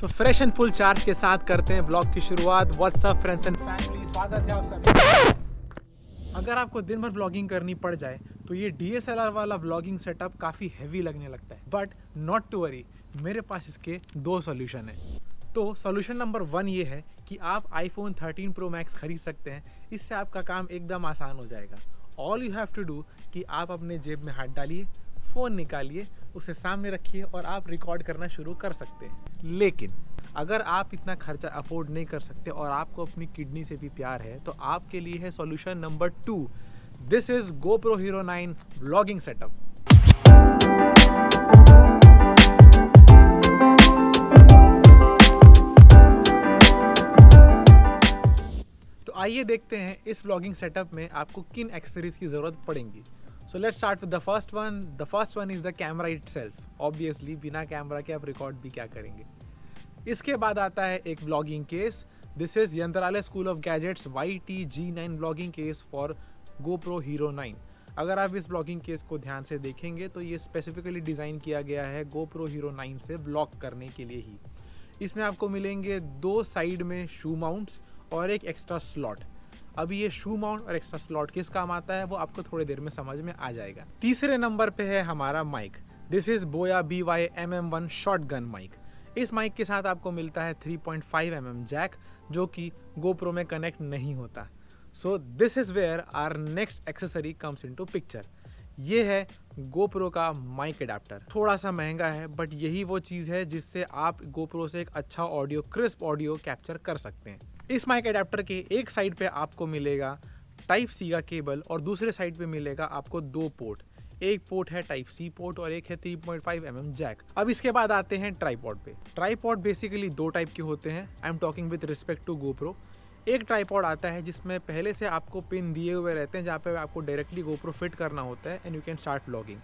So fresh and full charge के साथ करते हैं ब्लॉग की शुरुआत। व्हाट्सअप फ्रेंड्स एंड फैमिली, स्वागत है आप सभी। अगर आपको दिन भर व्लॉगिंग करनी पड़ जाए तो ये DSLR वाला व्लॉगिंग सेटअप काफ़ी हैवी लगने लगता है, बट नॉट टू वरी, मेरे पास इसके दो सॉल्यूशन है। तो सॉल्यूशन नंबर 1 ये है कि आप iPhone 13 Pro Max खरीद सकते हैं। इससे आपका काम एकदम आसान हो जाएगा। All you have to do कि आप अपने जेब में हाथ डालिए, फ़ोन निकालिए, उसे सामने रखिए और आप रिकॉर्ड करना शुरू कर सकते हैं। लेकिन अगर आप इतना खर्चा अफोर्ड नहीं कर सकते और आपको अपनी किडनी से भी प्यार है तो आपके लिए है solution number 2। This is GoPro Hero 9 vlogging setup. तो आइए देखते हैं इस व्लॉगिंग सेटअप में आपको किन एक्सेसरीज की ज़रूरत पड़ेंगी। So let's start with the first one. The first one is the camera itself. Obviously बिना कैमरा के आप रिकॉर्ड भी क्या करेंगे। इसके बाद आता है एक vlogging case. This is Yantralaya school of gadgets YT-G9 vlogging case for GoPro Hero 9। अगर आप इस व्लॉगिंग केस को ध्यान से देखेंगे तो ये स्पेसिफिकली डिज़ाइन किया गया है GoPro Hero 9 से व्लॉग करने के लिए ही। इसमें आपको मिलेंगे 2 साइड में शू माउंट्स और एक एक्स्ट्रा स्लॉट। अभी ये शू माउंट और एक्स्ट्रा स्लॉट किस काम आता है वो आपको थोड़ी देर में समझ में आ जाएगा। तीसरे नंबर पे है हमारा माइक। दिस इज बोया BY-MM1 शॉटगन माइक। इस माइक के साथ आपको मिलता है 3.5 mm जैक, जो कि GoPro में कनेक्ट नहीं होता। So this is where our next accessory comes into picture. ये है GoPro का माइक एडाप्टर। थोड़ा सा महंगा है बट यही वो चीज़ है जिससे आप GoPro से एक अच्छा ऑडियो, क्रिस्प ऑडियो कैप्चर कर सकते हैं। इस माइक एडाप्टर के एक साइड पे आपको मिलेगा Type-C का केबल और दूसरे साइड पे मिलेगा आपको 2 पोर्ट। एक पोर्ट है Type-C पोर्ट और एक है 3.5 mm जैक। अब इसके बाद आते हैं ट्राइपॉड पे। ट्राइपॉड बेसिकली 2 टाइप के होते हैं। I am talking with respect to GoPro। एक ट्राइपॉड आता है जिसमें पहले से आपको पिन दिए हुए रहते हैं जहाँ पे आपको डायरेक्टली GoPro फिट करना होता है and you can start vlogging.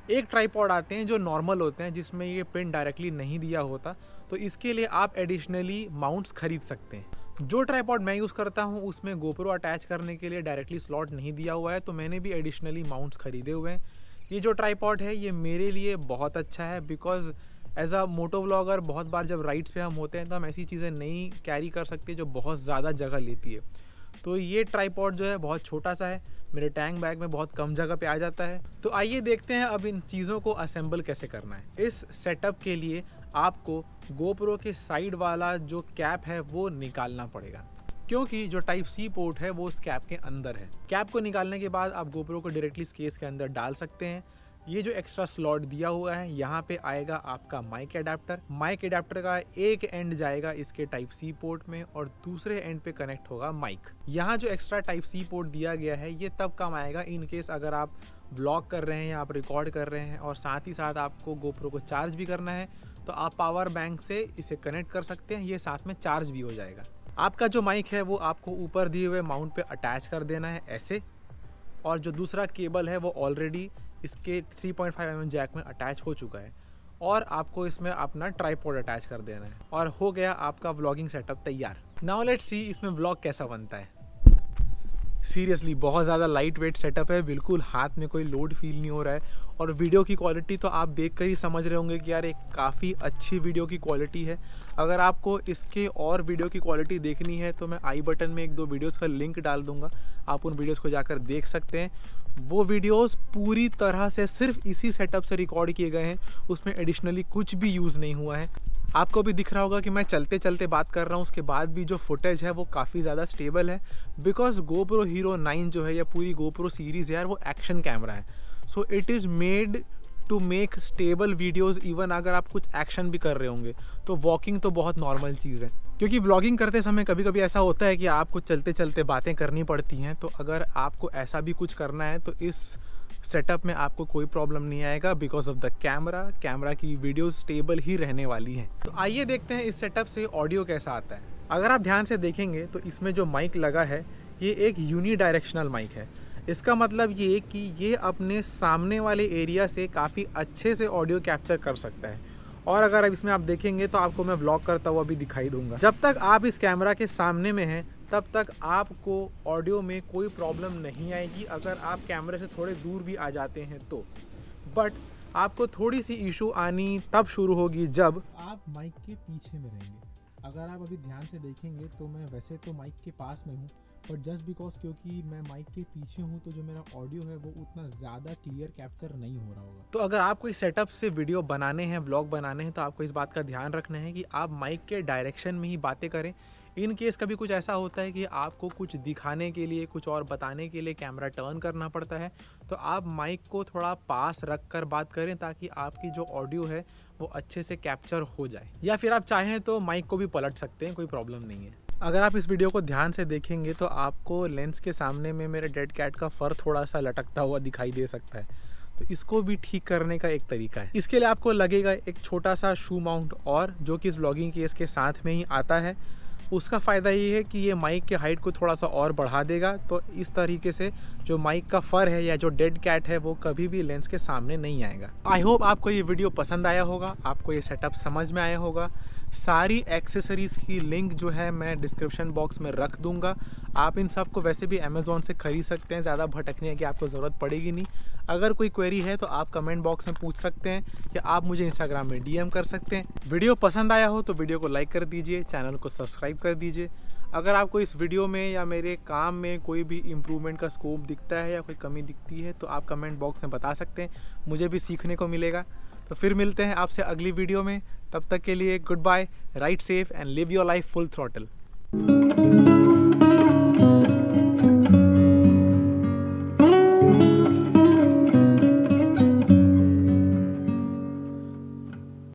एक ट्राइपॉड आते हैं जो नॉर्मल होते हैं जिसमें ये पिन डायरेक्टली नहीं दिया होता, तो इसके लिए आप एडिशनली माउंट्स खरीद सकते हैं। जो ट्राइपॉड मैं यूज़ करता हूँ उसमें GoPro अटैच करने के लिए डायरेक्टली स्लॉट नहीं दिया हुआ है, तो मैंने भी एडिशनली माउंट्स खरीदे हुए हैं। ये जो ट्राइपॉड है ये मेरे लिए बहुत अच्छा है because as a moto vlogger बहुत बार जब राइड्स पे हम होते हैं तो हम ऐसी चीज़ें नहीं कैरी कर सकते जो बहुत ज़्यादा जगह लेती है। तो ये ट्राइपॉड जो है बहुत छोटा सा है, मेरे टैंक बैग में बहुत कम जगह पे आ जाता है। तो आइए देखते हैं अब इन चीज़ों को असेंबल कैसे करना है। इस सेटअप के लिए आपको GoPro के साइड वाला जो कैप है वो निकालना पड़ेगा, क्योंकि जो Type-C पोर्ट है वो उस कैप के अंदर है। कैप को निकालने के बाद आप GoPro को डायरेक्टली इस केस के अंदर डाल सकते हैं। ये जो एक्स्ट्रा स्लॉट दिया हुआ है यहाँ पे आएगा आपका माइक एडाप्टर। माइक एडाप्टर का एक एंड जाएगा इसके Type-C पोर्ट में और दूसरे एंड पे कनेक्ट होगा माइक। यहाँ जो एक्स्ट्रा Type-C पोर्ट दिया गया है ये तब काम आएगा इन केस अगर आप ब्लॉग कर रहे हैं या आप रिकॉर्ड कर रहे हैं और साथ ही साथ आपको GoPro को चार्ज भी करना है, तो आप पावर बैंक से इसे कनेक्ट कर सकते हैं। ये साथ में चार्ज भी हो जाएगा। आपका जो माइक है वो आपको ऊपर दिए हुए माउंट पे अटैच कर देना है ऐसे, और जो दूसरा केबल है वो ऑलरेडी इसके 3.5 mm जैक में अटैच हो चुका है और आपको इसमें अपना ट्राइपॉड अटैच कर देना है और हो गया आपका व्लॉगिंग सेटअप तैयार। नाउ लेट्स सी इसमें व्लॉग कैसा बनता है। सीरियसली बहुत ज़्यादा लाइट वेट सेटअप है, बिल्कुल हाथ में कोई लोड फील नहीं हो रहा है और वीडियो की क्वालिटी तो आप देख कर ही समझ रहे होंगे कि यार एक काफ़ी अच्छी वीडियो की क्वालिटी है। अगर आपको इसके और वीडियो की क्वालिटी देखनी है तो मैं आई बटन में 1-2 वीडियोस का लिंक डाल दूंगा, आप उन वीडियोस को जाकर देख सकते हैं। वो वीडियोस पूरी तरह से सिर्फ इसी सेटअप से रिकॉर्ड किए गए हैं, उसमें एडिशनली कुछ भी यूज़ नहीं हुआ है। आपको भी दिख रहा होगा कि मैं चलते चलते बात कर रहा हूँ, उसके बाद भी जो फुटेज है वो काफ़ी ज़्यादा स्टेबल है बिकॉज GoPro Hero 9 जो है या पूरी GoPro सीरीज़ यार वो एक्शन कैमरा है। So it is made to make stable videos. Even अगर आप कुछ एक्शन भी कर रहे होंगे तो वॉकिंग तो बहुत नॉर्मल चीज़ है, क्योंकि व्लॉगिंग करते समय कभी कभी ऐसा होता है कि आपको चलते चलते बातें करनी पड़ती हैं। तो अगर आपको ऐसा भी कुछ करना है तो इस सेटअप में आपको कोई प्रॉब्लम नहीं आएगा बिकॉज ऑफ द कैमरा की वीडियोस स्टेबल ही रहने वाली हैं। तो आइए देखते हैं इस सेटअप से ऑडियो कैसा आता है। अगर आप ध्यान से देखेंगे तो इसमें जो माइक लगा है ये एक यूनी डायरेक्शनल माइक है। इसका मतलब ये कि ये अपने सामने वाले एरिया से काफ़ी अच्छे से ऑडियो कैप्चर कर सकता है। और अगर अब इसमें आप देखेंगे तो आपको मैं व्लॉग करता हुआ भी दिखाई दूंगा। जब तक आप इस कैमरा के सामने में हैं तब तक आपको ऑडियो में कोई प्रॉब्लम नहीं आएगी अगर आप कैमरे से थोड़े दूर भी आ जाते हैं तो। बट आपको थोड़ी सी इशू आनी तब शुरू होगी जब आप माइक के पीछे में रहेंगे। अगर आप अभी ध्यान से देखेंगे तो मैं वैसे तो माइक के पास में हूँ, बट जस्ट बिकॉज क्योंकि मैं माइक के पीछे हूँ तो जो मेरा ऑडियो है वो उतना ज़्यादा क्लियर कैप्चर नहीं हो रहा होगा। तो अगर आपको इस सेटअप से वीडियो बनाने हैं, व्लॉग बनाने हैं, तो आपको इस बात का ध्यान रखना है कि आप माइक के डायरेक्शन में ही बातें करें। इन केस कभी कुछ ऐसा होता है कि आपको कुछ दिखाने के लिए, कुछ और बताने के लिए कैमरा टर्न करना पड़ता है, तो आप माइक को थोड़ा पास रख कर बात करें ताकि आपकी जो ऑडियो है वो अच्छे से कैप्चर हो जाए। या फिर आप चाहें तो माइक को भी पलट सकते हैं, कोई प्रॉब्लम नहीं है। अगर आप इस वीडियो को ध्यान से देखेंगे तो आपको लेंस के सामने में मेरे डेड कैट का फर थोड़ा सा लटकता हुआ दिखाई दे सकता है, तो इसको भी ठीक करने का एक तरीका है। इसके लिए आपको लगेगा एक छोटा सा शू माउंट, और जो कि इस व्लॉगिंग केस के साथ में ही आता है। उसका फ़ायदा ये है कि ये माइक के हाइट को थोड़ा सा और बढ़ा देगा, तो इस तरीके से जो माइक का फर है या जो डेड कैट है वो कभी भी लेंस के सामने नहीं आएगा। आई होप आपको ये वीडियो पसंद आया होगा, आपको ये सेटअप समझ में आया होगा। सारी एक्सेसरीज़ की लिंक जो है मैं डिस्क्रिप्शन बॉक्स में रख दूंगा। आप इन सब को वैसे भी अमेज़ॉन से ख़रीद सकते हैं, ज़्यादा भटकने की आपको ज़रूरत पड़ेगी नहीं। अगर कोई क्वेरी है तो आप कमेंट बॉक्स में पूछ सकते हैं या आप मुझे इंस्टाग्राम में DM कर सकते हैं। वीडियो पसंद आया हो तो वीडियो को लाइक कर दीजिए, चैनल को सब्सक्राइब कर दीजिए। अगर आपको इस वीडियो में या मेरे काम में कोई भी इम्प्रूवमेंट का स्कोप दिखता है या कोई कमी दिखती है तो आप कमेंट बॉक्स में बता सकते हैं, मुझे भी सीखने को मिलेगा। तो फिर मिलते हैं आपसे अगली वीडियो में, तब तक के लिए goodbye, ride safe and live your life full throttle.